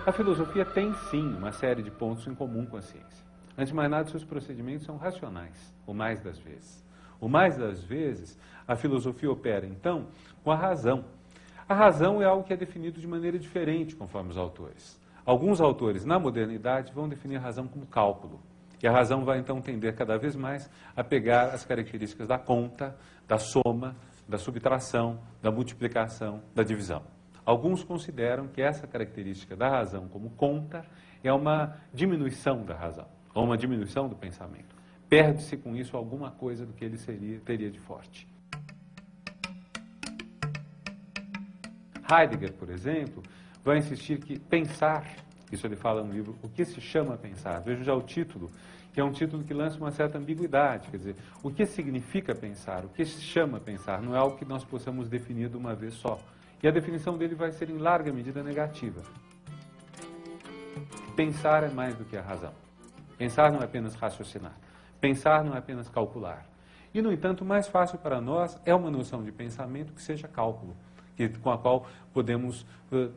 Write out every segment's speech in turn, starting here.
A filosofia tem, sim, uma série de pontos em comum com a ciência. Antes de mais nada, seus procedimentos são racionais, o mais das vezes. O mais das vezes, a filosofia opera, então, com a razão. A razão é algo que é definido de maneira diferente, conforme os autores. Alguns autores, na modernidade, vão definir a razão como cálculo. E a razão vai, então, tender cada vez mais a pegar as características da conta, da soma, da subtração, da multiplicação, da divisão. Alguns consideram que essa característica da razão como conta é uma diminuição da razão, ou uma diminuição do pensamento. Perde-se com isso alguma coisa do que ele teria de forte. Heidegger, por exemplo, vai insistir que pensar, isso ele fala no livro, o que se chama pensar. Veja já o título, que é um título que lança uma certa ambiguidade, quer dizer, o que significa pensar, o que se chama pensar, não é algo que nós possamos definir de uma vez só. E a definição dele vai ser em larga medida negativa. Pensar é mais do que a razão. Pensar não é apenas raciocinar. Pensar não é apenas calcular. E, no entanto, o mais fácil para nós é uma noção de pensamento que seja cálculo, com a qual podemos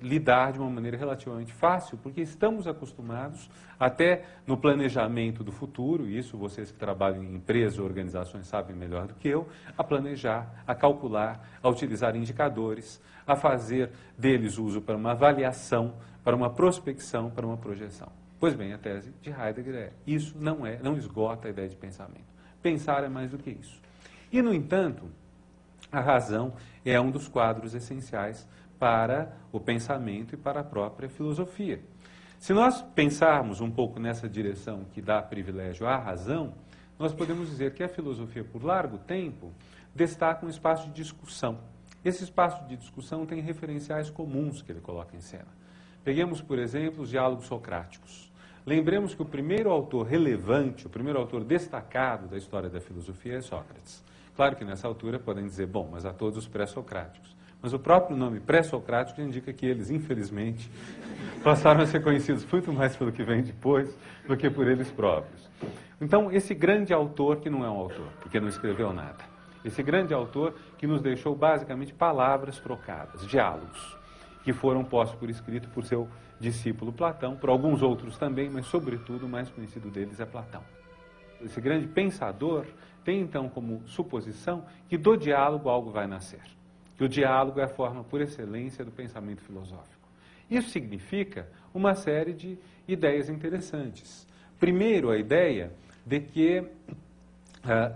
lidar de uma maneira relativamente fácil, porque estamos acostumados, até no planejamento do futuro, e isso vocês que trabalham em empresas ou organizações sabem melhor do que eu, a planejar, a calcular, a utilizar indicadores, a fazer deles uso para uma avaliação, para uma prospecção, para uma projeção. Pois bem, a tese de Heidegger é, isso não esgota a ideia de pensamento. Pensar é mais do que isso. E, no entanto, a razão é um dos quadros essenciais para o pensamento e para a própria filosofia. Se nós pensarmos um pouco nessa direção que dá privilégio à razão, nós podemos dizer que a filosofia, por largo tempo, destaca um espaço de discussão. Esse espaço de discussão tem referenciais comuns que ele coloca em cena. Peguemos, por exemplo, os diálogos socráticos. Lembremos que o primeiro autor relevante, o primeiro autor destacado da história da filosofia é Sócrates. Claro que nessa altura podem dizer, bom, mas a todos os pré-socráticos. Mas o próprio nome pré-socrático indica que eles, infelizmente, passaram a ser conhecidos muito mais pelo que vem depois do que por eles próprios. Então, esse grande autor, que não é um autor, porque não escreveu nada, esse grande autor que nos deixou basicamente palavras trocadas, diálogos, que foram postos por escrito por seu discípulo Platão, por alguns outros também, mas sobretudo o mais conhecido deles é Platão. Esse grande pensador tem então como suposição que do diálogo algo vai nascer, que o diálogo é a forma por excelência do pensamento filosófico. Isso significa uma série de ideias interessantes. Primeiro, a ideia de que,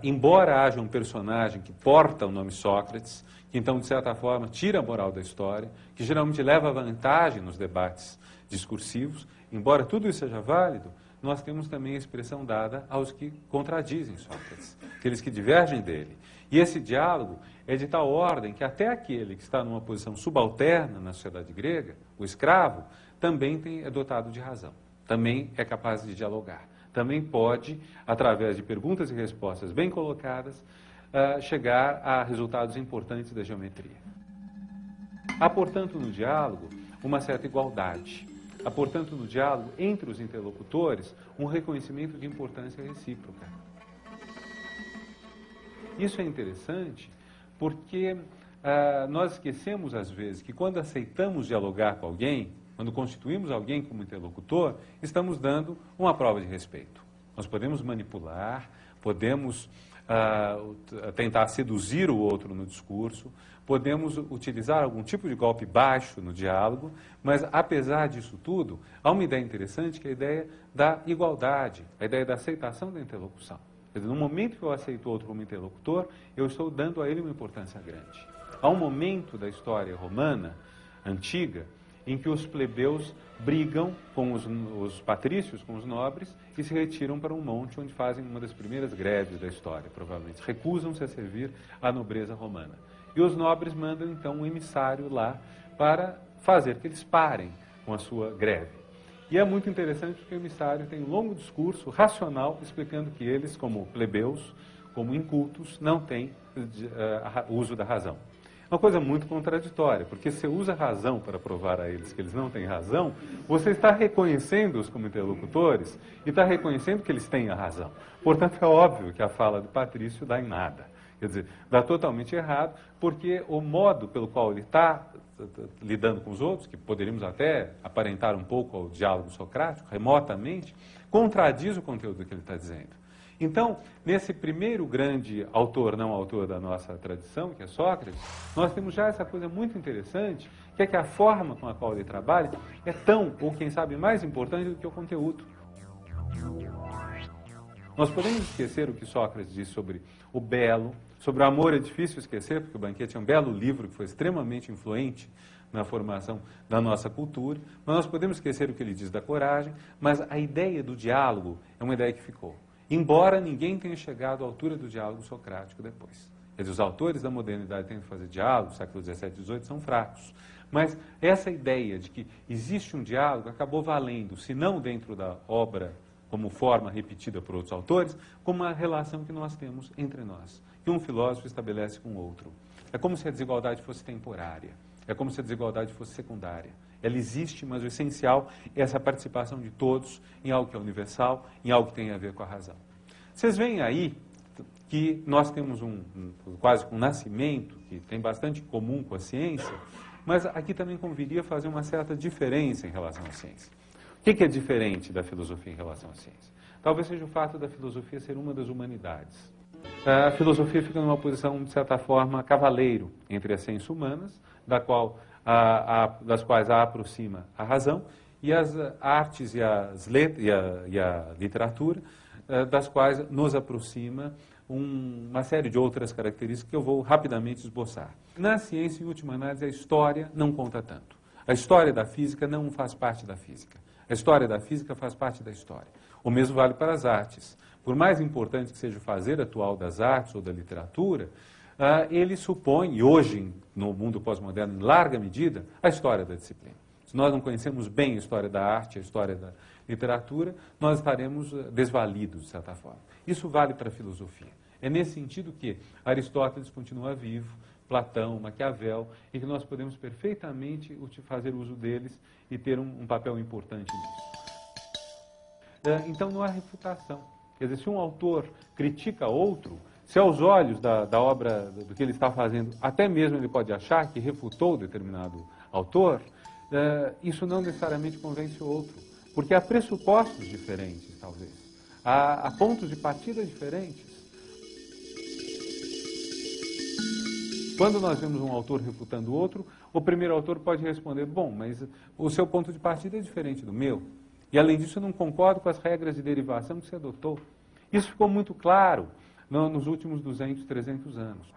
embora haja um personagem que porta o nome Sócrates, que então, de certa forma, tira a moral da história, que geralmente leva vantagem nos debates discursivos, embora tudo isso seja válido, nós temos também a expressão dada aos que contradizem Sócrates, aqueles que divergem dele. E esse diálogo é de tal ordem que até aquele que está numa posição subalterna na sociedade grega, o escravo, também é dotado de razão, também é capaz de dialogar, também pode, através de perguntas e respostas bem colocadas, chegar a resultados importantes da geometria. Há, portanto, no diálogo uma certa igualdade. Há, portanto, no diálogo entre os interlocutores um reconhecimento de importância recíproca. Isso é interessante porque nós esquecemos, às vezes, que quando aceitamos dialogar com alguém, quando constituímos alguém como interlocutor, estamos dando uma prova de respeito. Nós podemos manipular, podemos tentar seduzir o outro no discurso, podemos utilizar algum tipo de golpe baixo no diálogo, mas, apesar disso tudo, há uma ideia interessante que é a ideia da igualdade, a ideia da aceitação da interlocução. Quer dizer, no momento que eu aceito o outro como interlocutor, eu estou dando a ele uma importância grande. Há um momento da história romana, antiga, em que os plebeus brigam com os patrícios, com os nobres, e se retiram para um monte onde fazem uma das primeiras greves da história, provavelmente. Recusam-se a servir à nobreza romana. E os nobres mandam, então, um emissário lá para fazer que eles parem com a sua greve. E é muito interessante porque o emissário tem um longo discurso racional explicando que eles, como plebeus, como incultos, não têm uso da razão. Uma coisa muito contraditória, porque se você usa a razão para provar a eles que eles não têm razão, você está reconhecendo-os como interlocutores e está reconhecendo que eles têm a razão. Portanto, é óbvio que a fala do Patrício dá em nada. Quer dizer, dá totalmente errado, porque o modo pelo qual ele está lidando com os outros, que poderíamos até aparentar um pouco ao diálogo socrático, remotamente, contradiz o conteúdo que ele está dizendo. Então, nesse primeiro grande autor, não autor da nossa tradição, que é Sócrates, nós temos já essa coisa muito interessante, que é que a forma com a qual ele trabalha é tão, ou quem sabe, mais importante do que o conteúdo. Nós podemos esquecer o que Sócrates disse sobre o belo, sobre o amor é difícil esquecer, porque o Banquete é um belo livro que foi extremamente influente na formação da nossa cultura, mas nós podemos esquecer o que ele diz da coragem, mas a ideia do diálogo é uma ideia que ficou. Embora ninguém tenha chegado à altura do diálogo socrático depois. Quer dizer, os autores da modernidade tentam fazer diálogo, século XVII e XVIII, são fracos. Mas essa ideia de que existe um diálogo acabou valendo, se não dentro da obra como forma repetida por outros autores, como uma relação que nós temos entre nós, que um filósofo estabelece com o outro. É como se a desigualdade fosse temporária, é como se a desigualdade fosse secundária. Ela existe, mas o essencial é essa participação de todos em algo que é universal, em algo que tem a ver com a razão. Vocês veem aí que nós temos quase um nascimento, que tem bastante em comum com a ciência, mas aqui também conviria fazer uma certa diferença em relação à ciência. O que é diferente da filosofia em relação à ciência? Talvez seja o fato da filosofia ser uma das humanidades. A filosofia fica numa posição, de certa forma, cavaleiro entre as ciências humanas, das quais a aproxima a razão, e as artes e a literatura, das quais nos aproxima uma série de outras características que eu vou rapidamente esboçar. Na ciência, em última análise, a história não conta tanto. A história da física não faz parte da física. A história da física faz parte da história. O mesmo vale para as artes. Por mais importante que seja o fazer atual das artes ou da literatura, ele supõe, e hoje, no mundo pós-moderno, em larga medida, a história da disciplina. Se nós não conhecemos bem a história da arte, a história da literatura, nós estaremos desvalidos, de certa forma. Isso vale para a filosofia. É nesse sentido que Aristóteles continua vivo, Platão, Maquiavel, e que nós podemos perfeitamente fazer uso deles e ter um papel importante nisso. Então não há refutação. Quer dizer, se um autor critica outro, se aos olhos da obra, do que ele está fazendo, até mesmo ele pode achar que refutou determinado autor, isso não necessariamente convence o outro, porque há pressupostos diferentes, talvez. Há pontos de partida diferentes. Quando nós vemos um autor refutando o outro, o primeiro autor pode responder, bom, mas o seu ponto de partida é diferente do meu. E, além disso, eu não concordo com as regras de derivação que você adotou. Isso ficou muito claro nos últimos 200, 300 anos.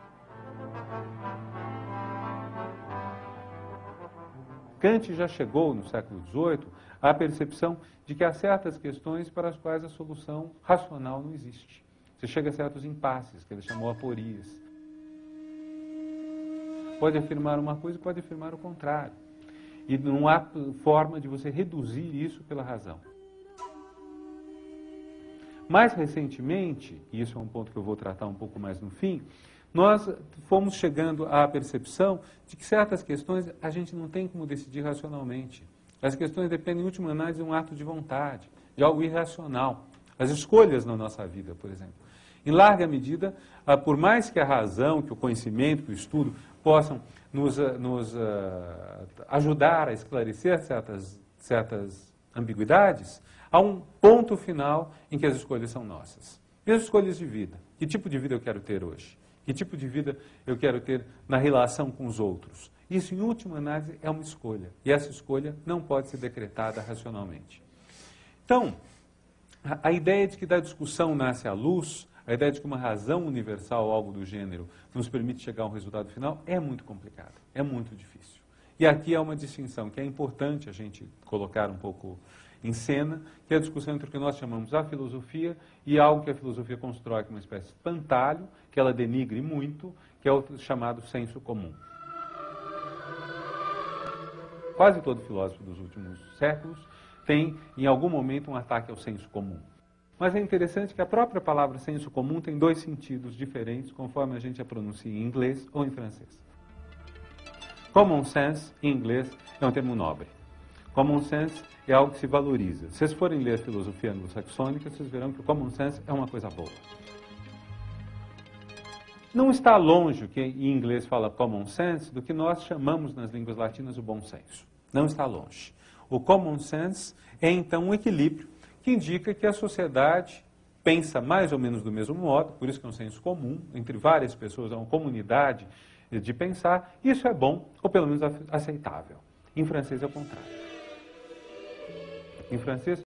Kant já chegou, no século XVIII, à percepção de que há certas questões para as quais a solução racional não existe. Você chega a certos impasses, que ele chamou aporias. Pode afirmar uma coisa e pode afirmar o contrário. E não há forma de você reduzir isso pela razão. Mais recentemente, e isso é um ponto que eu vou tratar um pouco mais no fim, nós fomos chegando à percepção de que certas questões a gente não tem como decidir racionalmente. As questões dependem, em última análise, de um ato de vontade, de algo irracional. As escolhas na nossa vida, por exemplo. Em larga medida, por mais que a razão, que o conhecimento, que o estudo possam nos ajudar a esclarecer certas ambiguidades, há um ponto final em que as escolhas são nossas. E as escolhas de vida? Que tipo de vida eu quero ter hoje? Que tipo de vida eu quero ter na relação com os outros? Isso, em última análise, é uma escolha. E essa escolha não pode ser decretada racionalmente. Então, a ideia de que da discussão nasce a luz, a ideia de que uma razão universal ou algo do gênero nos permite chegar a um resultado final é muito complicada, é muito difícil. E aqui há uma distinção que é importante a gente colocar um pouco em cena, que é a discussão entre o que nós chamamos a filosofia e algo que a filosofia constrói como uma espécie de espantalho, que ela denigre muito, que é o chamado senso comum. Quase todo filósofo dos últimos séculos tem, em algum momento, um ataque ao senso comum. Mas é interessante que a própria palavra senso comum tem dois sentidos diferentes, conforme a gente a pronuncia em inglês ou em francês. Common sense, em inglês, é um termo nobre. Common sense é algo que se valoriza. Se vocês forem ler a filosofia anglo-saxônica, vocês verão que o common sense é uma coisa boa. Não está longe, o que em inglês fala common sense, do que nós chamamos nas línguas latinas o bom senso. Não está longe. O common sense é, então, um equilíbrio que indica que a sociedade pensa mais ou menos do mesmo modo, por isso que é um senso comum, entre várias pessoas, é uma comunidade de pensar. Isso é bom, ou pelo menos aceitável. Em francês é o contrário. Em francês,